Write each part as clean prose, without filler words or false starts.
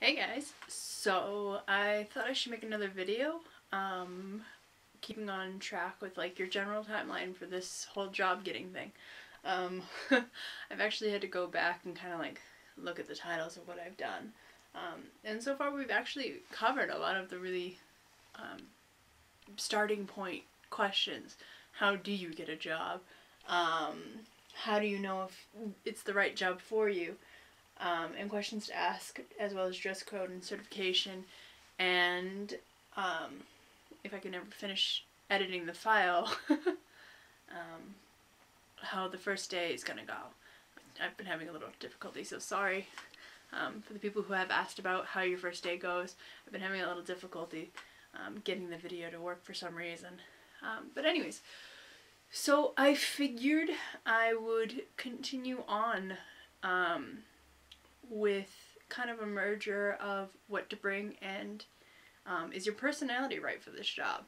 Hey guys, so I thought I should make another video, keeping on track with like your general timeline for this whole job getting thing. I've actually had to go back and kind of like look at the titles of what I've done. And so far we've actually covered a lot of the really starting point questions. How do you get a job? How do you know if it's the right job for you? And questions to ask, as well as dress code and certification, and if I can ever finish editing the file, how the first day is gonna go. I've been having a little difficulty, so sorry for the people who have asked about how your first day goes. I've been having a little difficulty getting the video to work for some reason. But anyways, so I figured I would continue on with kind of a merger of what to bring and is your personality right for this job?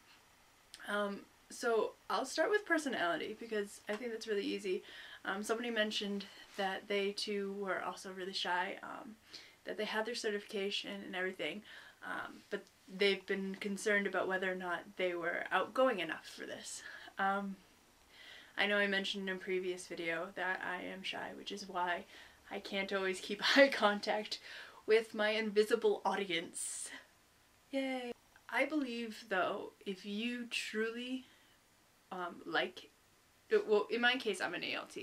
So I'll start with personality because I think that's really easy. Somebody mentioned that they too were also really shy, that they had their certification and everything, but they've been concerned about whether or not they were outgoing enough for this. I know I mentioned in a previous video that I am shy, which is why I can't always keep eye contact with my invisible audience. Yay! I believe, though, if you truly well, in my case, I'm an ALT,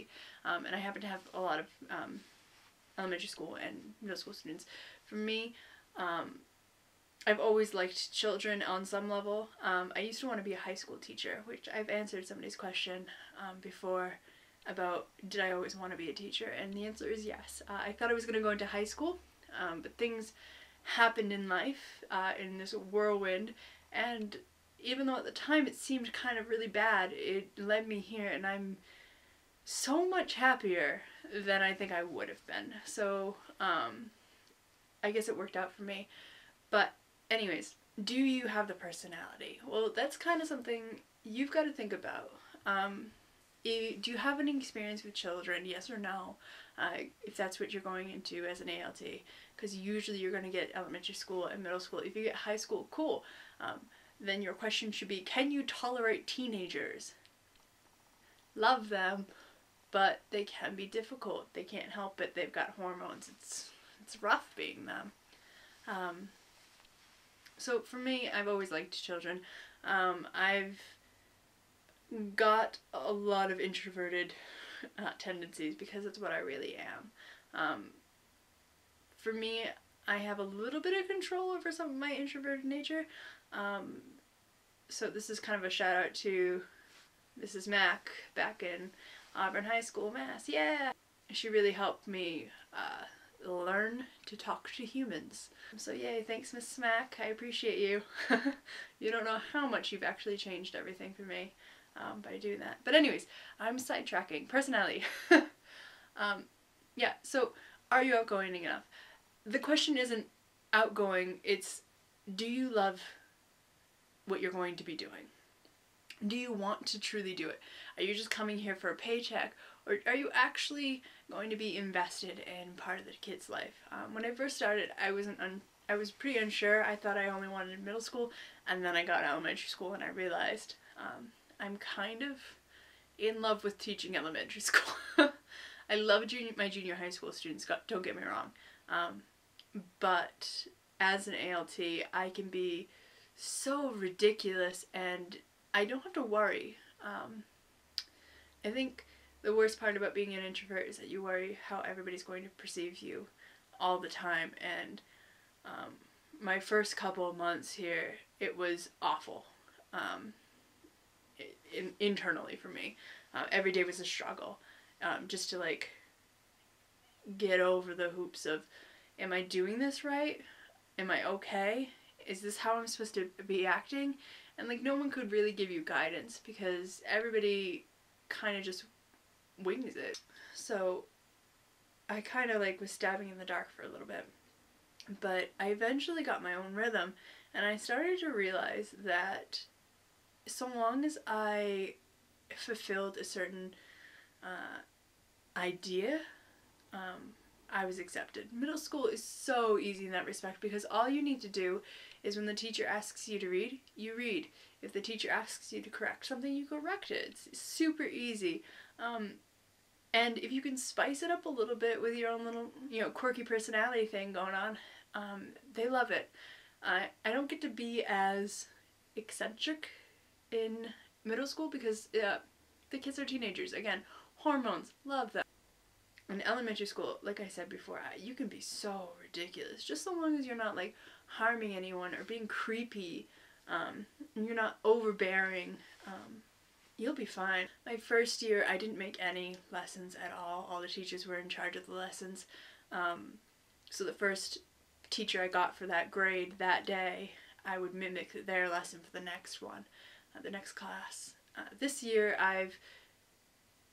and I happen to have a lot of elementary school and middle school students. For me, I've always liked children on some level. I used to want to be a high school teacher, which I've answered somebody's question before about did I always want to be a teacher, and the answer is yes. I thought I was going to go into high school, but things happened in life, in this whirlwind, and even though at the time it seemed kind of really bad, it led me here, and I'm so much happier than I think I would have been. So I guess it worked out for me. But anyways, do you have the personality? Well, that's kind of something you've got to think about. Do you have any experience with children, yes or no, if that's what you're going into as an ALT, because usually you're going to get elementary school and middle school. If you get high school, cool. Then your question should be, can you tolerate teenagers? Love them, but they can be difficult. They can't help it. They've got hormones. It's rough being them. So for me, I've always liked children. I've got a lot of introverted tendencies because that's what I really am. For me, I have a little bit of control over some of my introverted nature. So this is kind of a shout out to Mrs. Mack back in Auburn High School, Mass. Yeah! She really helped me learn to talk to humans. So yay, thanks Mrs. Mack, I appreciate you. You don't know how much you've actually changed everything for me by doing that. But anyways, I'm sidetracking. Personality. Yeah, so are you outgoing enough? The question isn't outgoing, it's do you love what you're going to be doing? Do you want to truly do it? Are you just coming here for a paycheck, or are you actually going to be invested in part of the kid's life? When I first started, I was pretty unsure. I thought I only wanted middle school, and then I got elementary school and I realized I'm kind of in love with teaching elementary school. I love my junior high school students, don't get me wrong. But as an ALT, I can be so ridiculous and I don't have to worry. I think the worst part about being an introvert is that you worry how everybody's going to perceive you all the time, and my first couple of months here, it was awful. Internally for me. Every day was a struggle. Just to like get over the hoops of, am I doing this right? Am I okay? Is this how I'm supposed to be acting? And like no one could really give you guidance because everybody kind of just wings it. So I kind of like was stabbing in the dark for a little bit. But I eventually got my own rhythm, and I started to realize that so long as I fulfilled a certain idea, I was accepted. Middle school is so easy in that respect because all you need to do is when the teacher asks you to read, you read. If the teacher asks you to correct something, you correct it. It's super easy. And if you can spice it up a little bit with your own little, quirky personality thing going on, they love it. I don't get to be as eccentric in middle school because the kids are teenagers. Again, hormones, love them. In elementary school, like I said before, you can be so ridiculous. Just so long as you're not like harming anyone or being creepy, and you're not overbearing, you'll be fine. My first year, I didn't make any lessons at all. All the teachers were in charge of the lessons. So the first teacher I got for that grade that day, I would mimic their lesson for the next one, the next class. This year, I've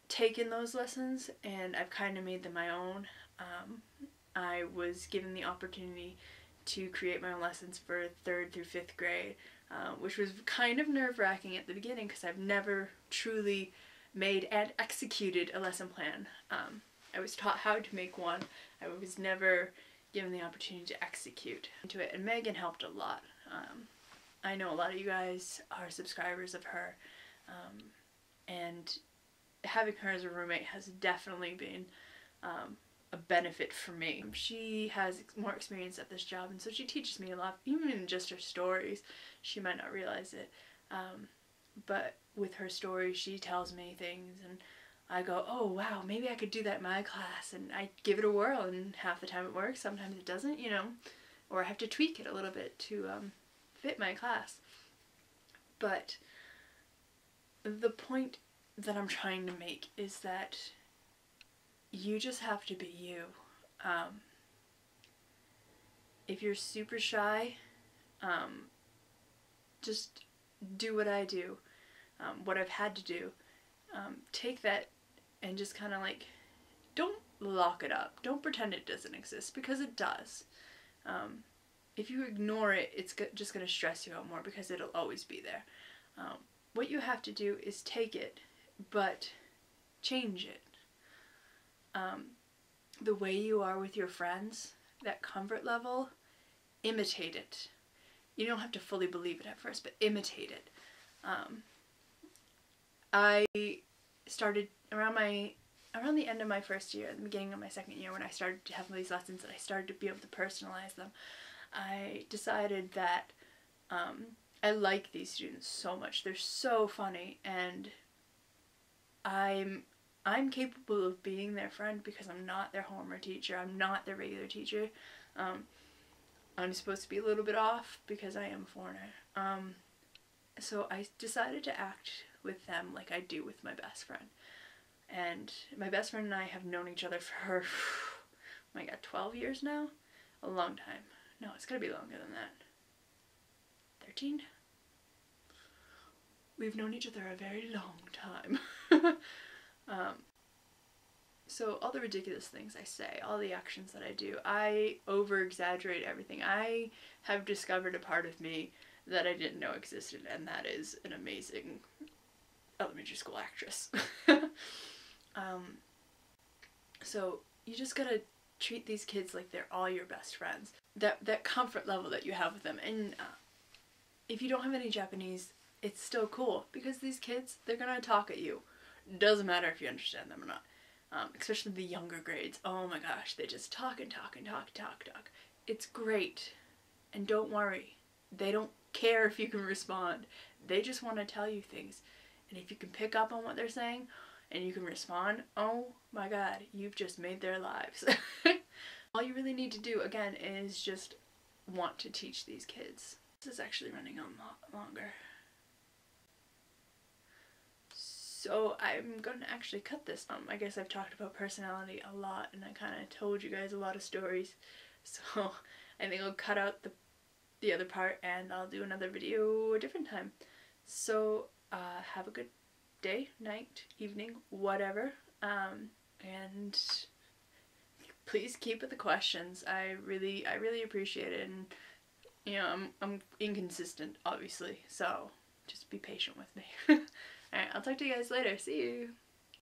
taken those lessons and I've kind of made them my own. I was given the opportunity to create my own lessons for 3rd through 5th grade, which was kind of nerve-wracking at the beginning because I've never truly made and executed a lesson plan. I was taught how to make one. I was never given the opportunity to execute into it, and Megan helped a lot. I know a lot of you guys are subscribers of her, and having her as a roommate has definitely been a benefit for me. She has more experience at this job, and so she teaches me a lot, even in just her stories. She might not realize it, but with her stories, she tells me things, and I go, oh wow, maybe I could do that in my class, and I give it a whirl, and half the time it works, sometimes it doesn't, or I have to tweak it a little bit to fit my class. But the point that I'm trying to make is that you just have to be you. If you're super shy, just do what I do, what I've had to do. Take that and just kind of like, don't lock it up. Don't pretend it doesn't exist, because it does. If you ignore it, it's just going to stress you out more because it'll always be there. What you have to do is take it, but change it. The way you are with your friends, that comfort level, imitate it. You don't have to fully believe it at first, but imitate it. I started around the end of my first year, at the beginning of my second year, when I started to have these lessons and I started to be able to personalize them, I decided that I like these students so much. They're so funny, and I'm capable of being their friend because I'm not their homeroom teacher. I'm not their regular teacher. I'm supposed to be a little bit off because I am a foreigner. So I decided to act with them like I do with my best friend. And my best friend and I have known each other for, oh my god, 12 years now? A long time. No, it's gotta be longer than that. 13? We've known each other a very long time. So all the ridiculous things I say, all the actions that I do, I over-exaggerate everything. I have discovered a part of me that I didn't know existed, and that is an amazing elementary school actress. So you just gotta treat these kids like they're all your best friends. That comfort level that you have with them. And if you don't have any Japanese, it's still cool, because these kids, they're gonna talk at you. Doesn't matter if you understand them or not. Especially the younger grades. Oh my gosh, they just talk and talk and talk, talk, talk. It's great. And don't worry. They don't care if you can respond. They just want to tell you things. And if you can pick up on what they're saying and you can respond, oh my god, you've just made their lives. All you really need to do, again, is just want to teach these kids. This is actually running on longer. So I'm going to actually cut this. I guess I've talked about personality a lot, and I kind of told you guys a lot of stories. So I think I'll cut out the other part, and I'll do another video a different time. So have a good day, night, evening, whatever. And please keep with the questions. I really appreciate it. And I'm inconsistent, obviously, so just be patient with me. Alright, I'll talk to you guys later. See you!